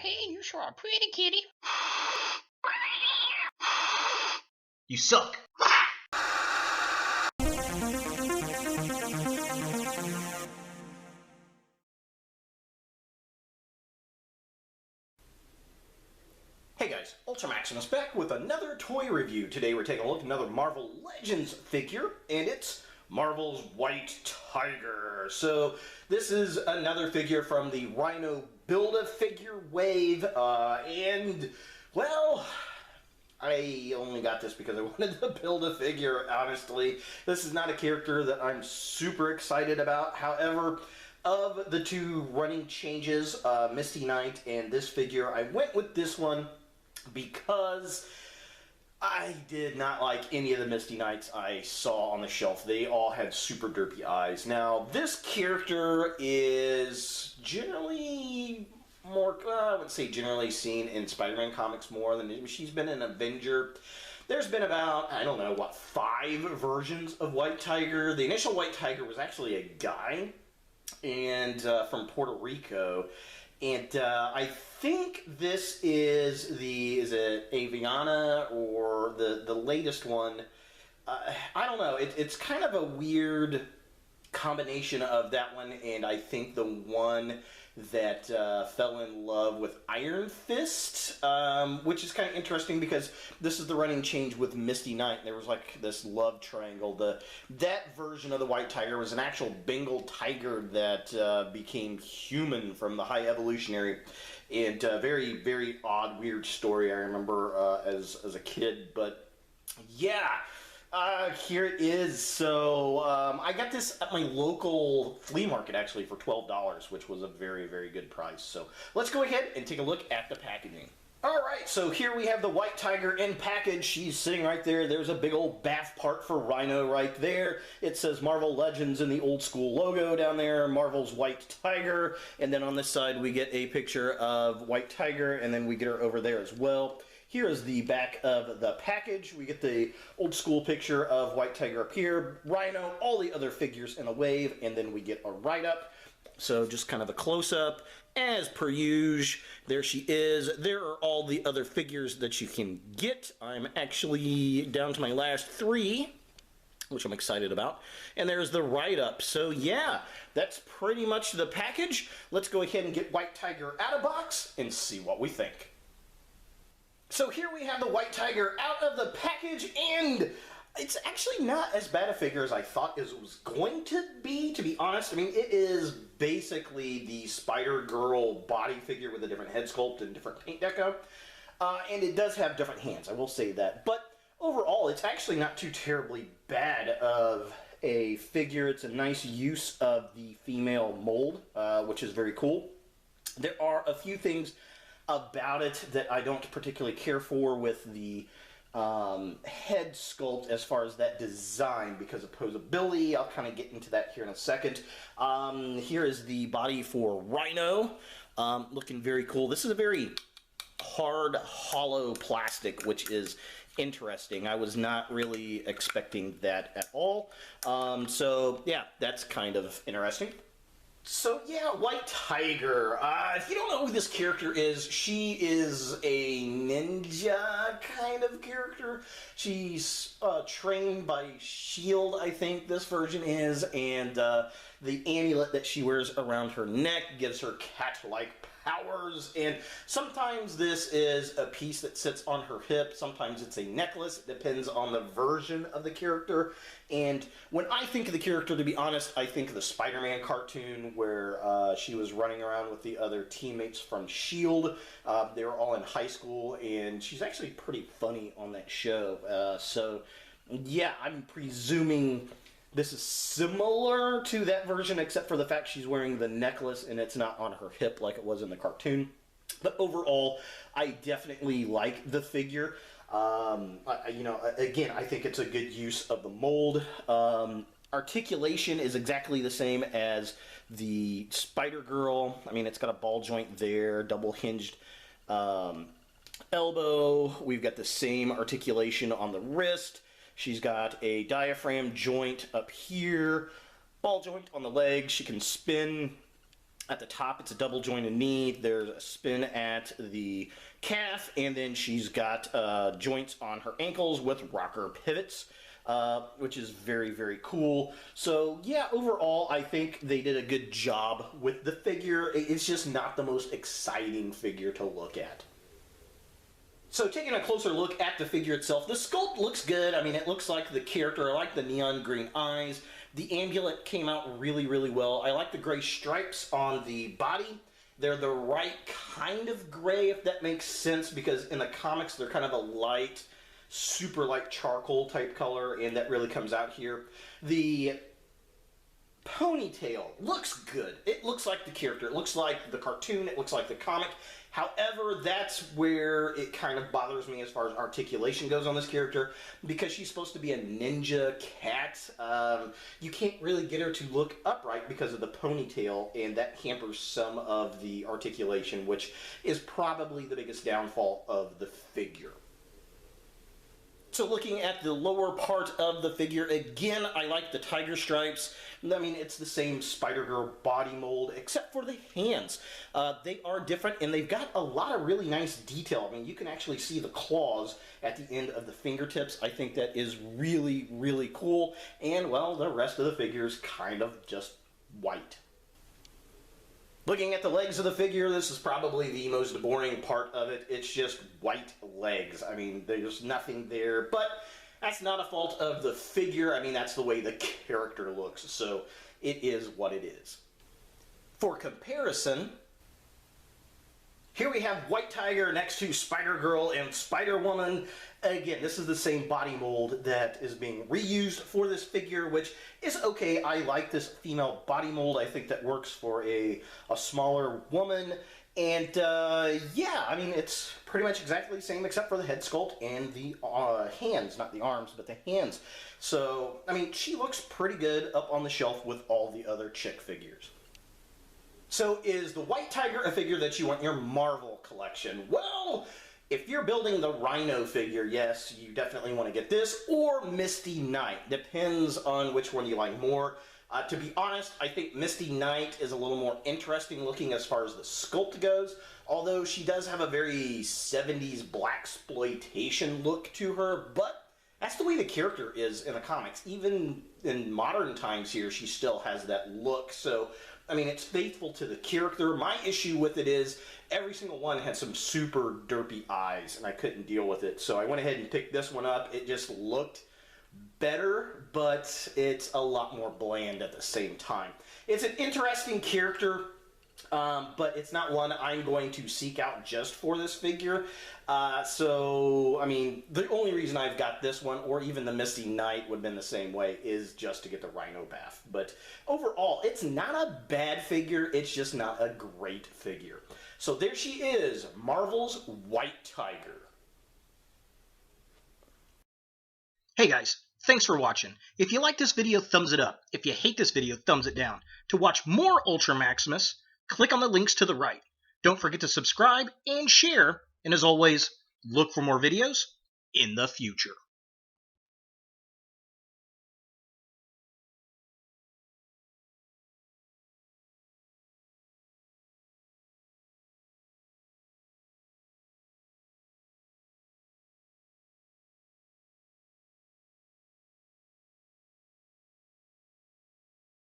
Hey, you sure are pretty, kitty. You suck. Hey guys, Ultramaximus back with another toy review. Today we're taking a look at another Marvel Legends figure, and it's Marvel's White Tiger. So this is another figure from the Rhino Build-A-Figure wave, and, well, I only got this because I wanted to build a figure, honestly. This is not a character that I'm super excited about. However, of the two running changes, Misty Knight and this figure, I went with this one because I did not like any of the Misty Knights I saw on the shelf. They all had super derpy eyes. Now, this character is generally more, I would say generally seen in Spider-Man comics more than she's been an Avenger. There's been about, I don't know, what, 5 versions of White Tiger. The initial White Tiger was actually a guy and from Puerto Rico. And I think this is it Aviana or the latest one? I don't know. It's kind of a weird combination of that one and I think the one that fell in love with Iron Fist, which is kind of interesting because this is the running change with Misty Knight. There was like this love triangle. That version of the White Tiger was an actual Bengal tiger that became human from the High Evolutionary, and very, very odd, weird story I remember as a kid. But yeah. Here it is. So, I got this at my local flea market, actually, for $12, which was a very, very good price. So, let's go ahead and take a look at the packaging. Alright, so here we have the White Tiger in package. She's sitting right there. There's a big old bath part for Rhino right there. It says Marvel Legends in the old school logo down there. Marvel's White Tiger. And then on this side, we get a picture of White Tiger, and then we get her over there as well. Here is the back of the package. We get the old school picture of White Tiger up here, Rhino, all the other figures in a wave, and then we get a write-up. So just kind of a close-up. As per usual, there she is. There are all the other figures that you can get. I'm actually down to my last 3, which I'm excited about. And there's the write-up. So yeah, that's pretty much the package. Let's go ahead and get White Tiger out of box and see what we think. So here we have the White Tiger out of the package, and it's actually not as bad a figure as I thought it was going to be honest. I mean, it is basically the Spider-Girl body figure with a different head sculpt and different paint deco. And it does have different hands, I will say that. But overall, it's actually not too terribly bad of a figure. It's a nice use of the female mold, which is very cool. There are a few things about it that I don't particularly care for with the head sculpt as far as that design because of posability. I'll kind of get into that here in a second. Here is the body for Rhino, looking very cool. This is a very hard, hollow plastic, which is interesting. I was not really expecting that at all. So yeah, that's kind of interesting. So yeah, White Tiger. If you don't know who this character is, she is a ninja kind of character. She's trained by S.H.I.E.L.D., I think this version is, and the amulet that she wears around her neck gives her cat-like powers, and sometimes this is a piece that sits on her hip, sometimes it's a necklace. It depends on the version of the character. And when I think of the character, to be honest, I think of the Spider-Man cartoon where she was running around with the other teammates from S.H.I.E.L.D. They were all in high school, and she's actually pretty funny on that show. So yeah, I'm presuming this is similar to that version, except for the fact she's wearing the necklace and it's not on her hip like it was in the cartoon. But overall, I definitely like the figure. You know, again, I think it's a good use of the mold. Articulation is exactly the same as the Spider-Girl. I mean, it's got a ball joint there, double hinged elbow. We've got the same articulation on the wrist. She's got a diaphragm joint up here, ball joint on the leg. She can spin At the top, it's a double jointed knee. There's a spin at the calf, and then she's got joints on her ankles with rocker pivots, which is very, very cool. So yeah, overall, I think they did a good job with the figure. It's just not the most exciting figure to look at. So taking a closer look at the figure itself, the sculpt looks good. I mean, it looks like the character. I like the neon green eyes. The amulet came out really, really well. I like the gray stripes on the body. They're the right kind of gray, if that makes sense, because in the comics, they're kind of a light, super light charcoal type color, and that really comes out here. The ponytail looks good. It looks like the character. It looks like the cartoon. It looks like the comic. However, that's where it kind of bothers me as far as articulation goes on this character, because she's supposed to be a ninja cat. You can't really get her to look upright because of the ponytail, and that hampers some of the articulation, which is probably the biggest downfall of the figure. So looking at the lower part of the figure, again, I like the tiger stripes. I mean, it's the same Spider-Girl body mold, except for the hands. They are different, and they've got a lot of really nice detail. I mean, you can actually see the claws at the end of the fingertips. I think that is really, really cool. And, well, the rest of the figure is kind of just white. Looking at the legs of the figure, this is probably the most boring part of it. It's just white legs. I mean, there's nothing there, but that's not a fault of the figure. I mean, that's the way the character looks, so it is what it is. For comparison, here we have White Tiger next to Spider-Girl and Spider-Woman. Again, this is the same body mold that is being reused for this figure, which is okay. I like this female body mold. I think that works for a smaller woman. And yeah, I mean, it's pretty much exactly the same except for the head sculpt and the hands, not the arms, but the hands. So, I mean, she looks pretty good up on the shelf with all the other chick figures. So is the White Tiger a figure that you want in your Marvel collection? Well, if you're building the Rhino figure, yes, you definitely want to get this, or Misty Knight. Depends on which one you like more. To be honest, I think Misty Knight is a little more interesting looking as far as the sculpt goes, although she does have a very 70s blaxploitation look to her, but that's the way the character is in the comics. Even in modern times here, she still has that look, so I mean, it's faithful to the character. My issue with it is every single one had some super derpy eyes, and I couldn't deal with it. So I went ahead and picked this one up. It just looked better, but it's a lot more bland at the same time. It's an interesting character, but it's not one I'm going to seek out just for this figure. So, I mean, the only reason I've got this one, or even the Misty Knight would have been the same way, is just to get the Rhino Bath. But overall, it's not a bad figure, it's just not a great figure. So there she is, Marvel's White Tiger. Hey guys, thanks for watching. If you like this video, thumbs it up. If you hate this video, thumbs it down. To watch more Ultra Maximus, click on the links to the right. Don't forget to subscribe and share. And as always, look for more videos in the future.